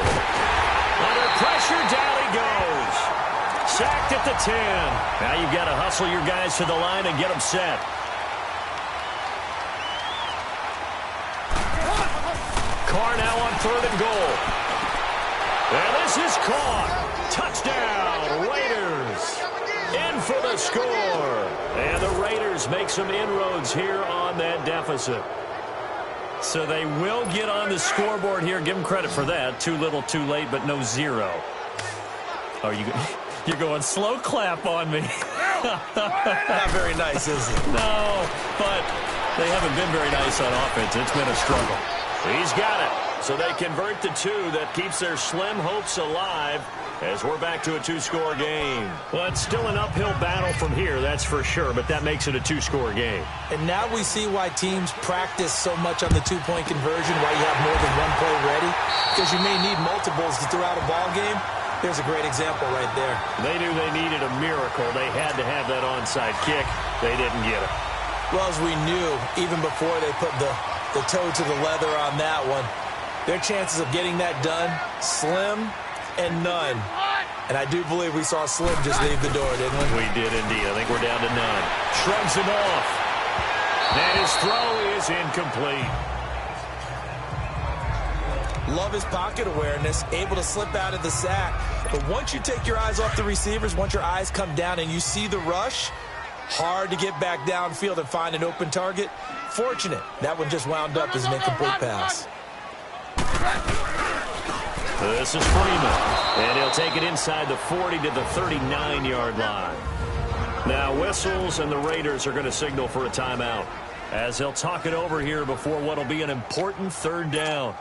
Under pressure, down he goes. Sacked at the 10. Now you've got to hustle your guys to the line and get them set. Carr now on 3rd and goal. And this is caught. Touchdown, Raiders. In for the score. And the Raiders make some inroads here on that deficit. So they will get on the scoreboard here. Give them credit for that. Too little, too late, but no 0. Oh, you're going slow clap on me. Not very nice, is it? No, but they haven't been very nice on offense. It's been a struggle. He's got it. So they convert the 2. That keeps their slim hopes alive as we're back to a 2-score game. Well, it's still an uphill battle from here, that's for sure, but that makes it a 2-score game. And now we see why teams practice so much on the 2-point conversion, why you have more than one play ready, because you may need multiples to throw out a ball game. There's a great example right there. They knew they needed a miracle. They had to have that onside kick. They didn't get it. Well, as we knew, even before they put the toe to the leather on that one, their chances of getting that done, slim and none. And I do believe we saw Slim just leave the door, didn't we? We did indeed. I think we're down to none. Shrugs him off. And his throw is incomplete. Love his pocket awareness, able to slip out of the sack. But once you take your eyes off the receivers, once your eyes come down and you see the rush, hard to get back downfield and find an open target. Fortunate, that one just wound up as an incomplete pass. This is Freeman, and he'll take it inside the 40 to the 39-yard line. Now whistles, and the Raiders are going to signal for a timeout as they'll talk it over here before what will be an important 3rd down.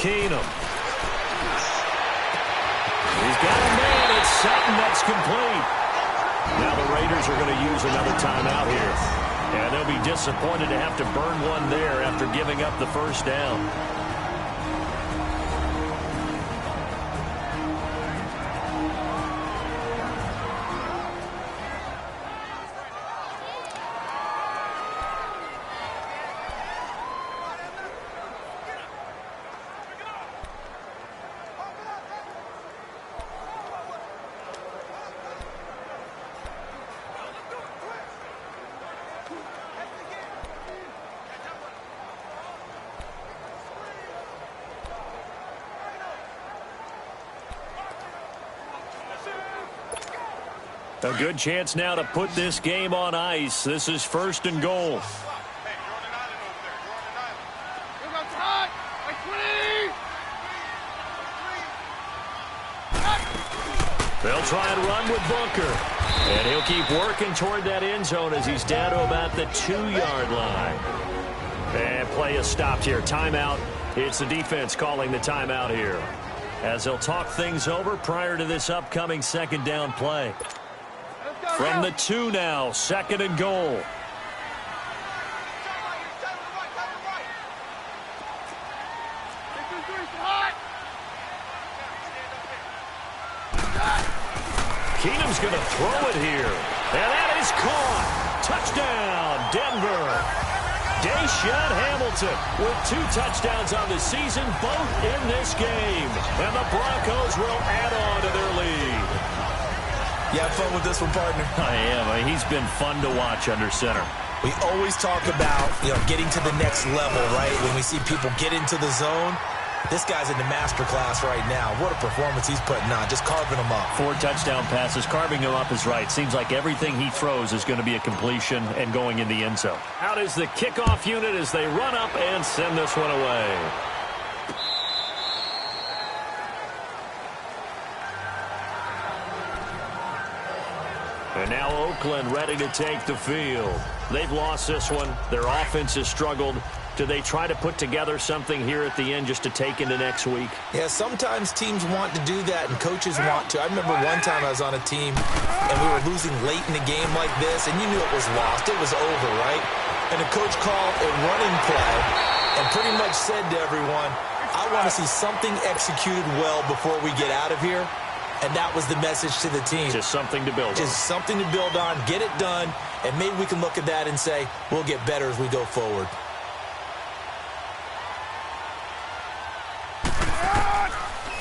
Keenum. He's got a man. It's Sutton. That's complete. Now the Raiders are going to use another timeout here. And they'll be disappointed to have to burn one there after giving up the 1st down. A good chance now to put this game on ice. This is 1st and goal. Hey, you're on an island over there. You're on an island. You're on time. They'll try and run with Booker. And he'll keep working toward that end zone as he's down to about the 2-yard line. And play is stopped here. Timeout. It's the defense calling the timeout here, as they'll talk things over prior to this upcoming 2nd down play. From the 2 now, 2nd and goal. Keenum's going to throw it here. And that is caught. Touchdown, Denver. Deshaun Hamilton with 2 touchdowns on the season, both in this game. And the Broncos will add on to their lead. You have fun with this one, partner? I am. He's been fun to watch under center. We always talk about, getting to the next level, right? When we see people get into the zone, this guy's in the master class right now. What a performance he's putting on, just carving them up. 4 touchdown passes. Carving him up is right. Seems like everything he throws is going to be a completion and going in the end zone. Out is the kickoff unit as they run up and send this one away. And now Oakland ready to take the field. They've lost this one. Their offense has struggled. Do they try to put together something here at the end just to take into next week? Yeah, sometimes teams want to do that and coaches want to. I remember one time I was on a team and we were losing late in a game like this, and you knew it was lost. It was over, right? And the coach called a running play and pretty much said to everyone, I want to see something executed well before we get out of here. And that was the message to the team. Just something to build on. Just something to build on, get it done, and maybe we can look at that and say, we'll get better as we go forward.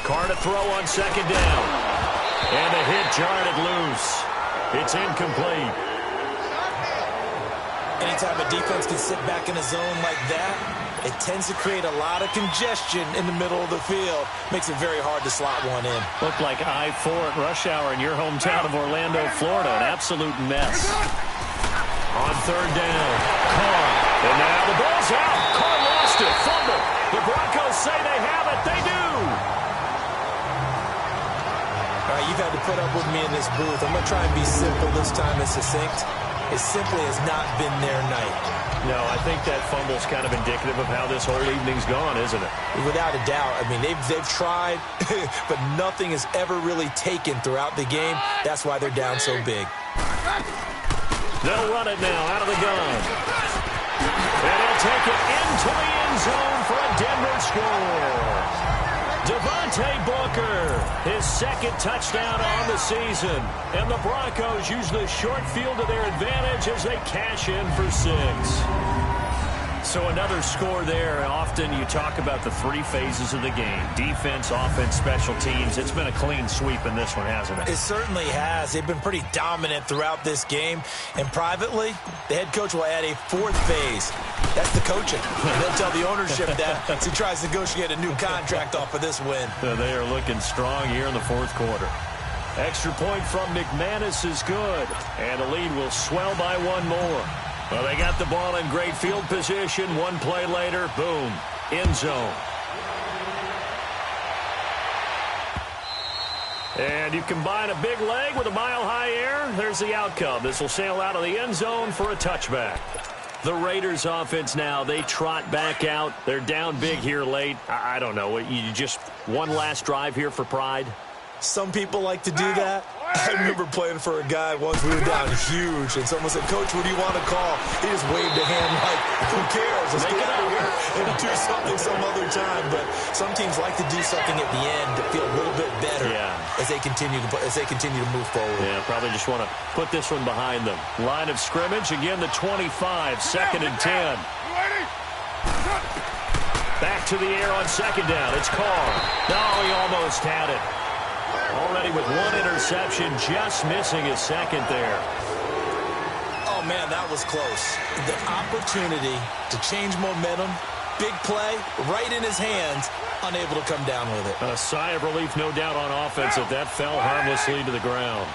Carr to throw on 2nd down. And a hit jarred it loose. It's incomplete. Anytime a defense can sit back in a zone like that, it tends to create a lot of congestion in the middle of the field. Makes it very hard to slot one in. Looked like I-4 at rush hour in your hometown of Orlando, Florida. An absolute mess. On 3rd down, Carr. And now the ball's out. Carr lost it. Fumble. The Broncos say they have it. They do. All right, you've had to put up with me in this booth. I'm going to try and be simple this time and succinct. It simply has not been their night. No, I think that fumble's kind of indicative of how this whole evening's gone, isn't it? Without a doubt. I mean, they've tried, but nothing is ever really taken throughout the game. That's why they're down so big. They'll run it now out of the gun. And he'll take it into the end zone for a Denver score. Devontae Booker, his 2nd touchdown on the season. And the Broncos use the short field to their advantage as they cash in for 6. So another score there. Often you talk about the 3 phases of the game. Defense, offense, special teams. It's been a clean sweep in this one, hasn't it? It certainly has. They've been pretty dominant throughout this game. And privately, the head coach will add a 4th phase. That's the coaching. They'll tell the ownership that as he tries to negotiate a new contract off of this win. They are looking strong here in the 4th quarter. Extra point from McManus is good. And the lead will swell by 1 more. Well, they got the ball in great field position. 1 play later, boom, end zone. And you combine a big leg with a mile-high air, there's the outcome. This will sail out of the end zone for a touchback. The Raiders offense now, they trot back out. They're down big here late. I don't know. You just one last drive here for pride? Some people like to do that. I remember playing for a guy once. We were down huge, and someone said, Coach, what do you want to call? He just waved a hand like, who cares? Let's get out of here and do something some other time. But some teams like to do something at the end to feel a little bit better as they continue to move forward. Yeah, probably just want to put this one behind them. Line of scrimmage, again the 25, 2nd and 10. Back to the air on 2nd down. It's Carr. No, he almost had it. Already with 1 interception, just missing his 2nd there. Oh, man, that was close. The opportunity to change momentum, big play, right in his hands, unable to come down with it. A sigh of relief, no doubt, on offense that fell harmlessly to the ground.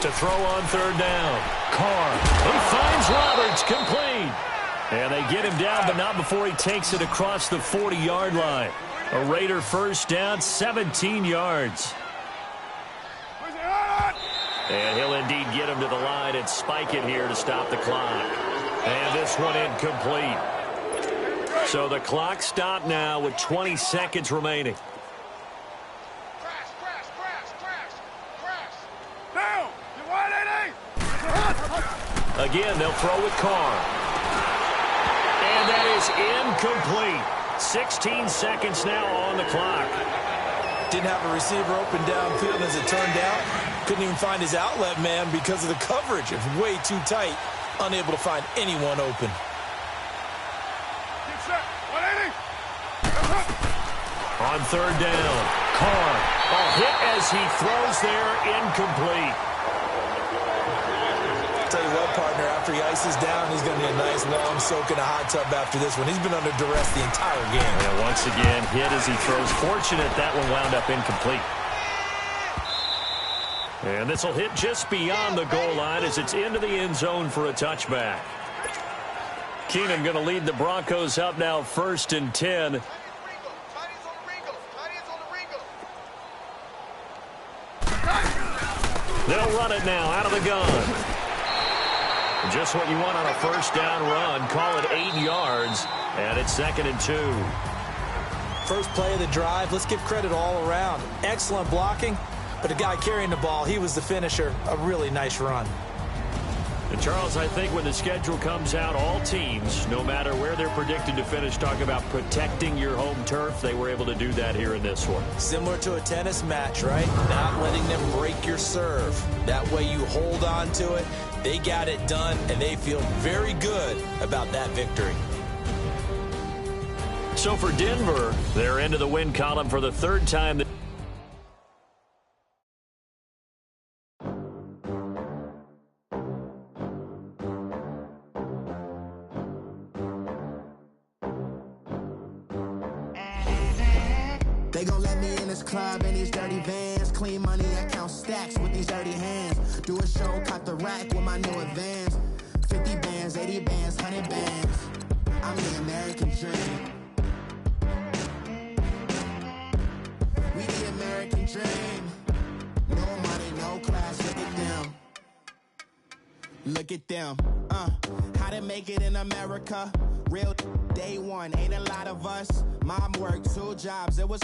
To throw on third down. Carr. He finds Roberts, complete. And they get him down, but not before he takes it across the 40-yard line. A Raider first down, 17 yards. And he'll indeed get him to the line and spike it here to stop the clock. And this one incomplete. So the clock stopped now with 20 seconds remaining. Again, they'll throw with Carr. And that is incomplete. 16 seconds now on the clock. Didn't have a receiver open downfield, as it turned out. Couldn't even find his outlet man because of the coverage. It was way too tight. Unable to find anyone open. On third down, Carr. A hit as he throws there, incomplete. Tell you what, partner, after he ices down, he's going to need a nice long soak in a hot tub after this one. He's been under duress the entire game. And once again, hit as he throws. Fortunate that one wound up incomplete. And this will hit just beyond the goal line as it's into the end zone for a touchback. Keenum going to lead the Broncos up now, 1st and 10. They'll run it now out of the gun. Just what you want on a first down run. Call it 8 yards, and it's 2nd and 2. First play of the drive. Let's give credit all around. Excellent blocking, but the guy carrying the ball, he was the finisher. A really nice run. And Charles, I think when the schedule comes out, all teams, no matter where they're predicted to finish, talk about protecting your home turf. They were able to do that here in this one. Similar to a tennis match, right? Not letting them break your serve. That way you hold on to it. They got it done, and they feel very good about that victory. So for Denver, they're into the win column for the 3rd time. They gon' let me in this club in these dirty vans. Clean money, I count stacks with these dirty hands. Do a show, cop the rack with my new advance. 50 bands, 80 bands, 100 bands. I'm the American dream. We the American dream. No money, no class, look at them. Look at them. How to make it in America. Real day one, ain't a lot of us. Mom worked 2 jobs, it was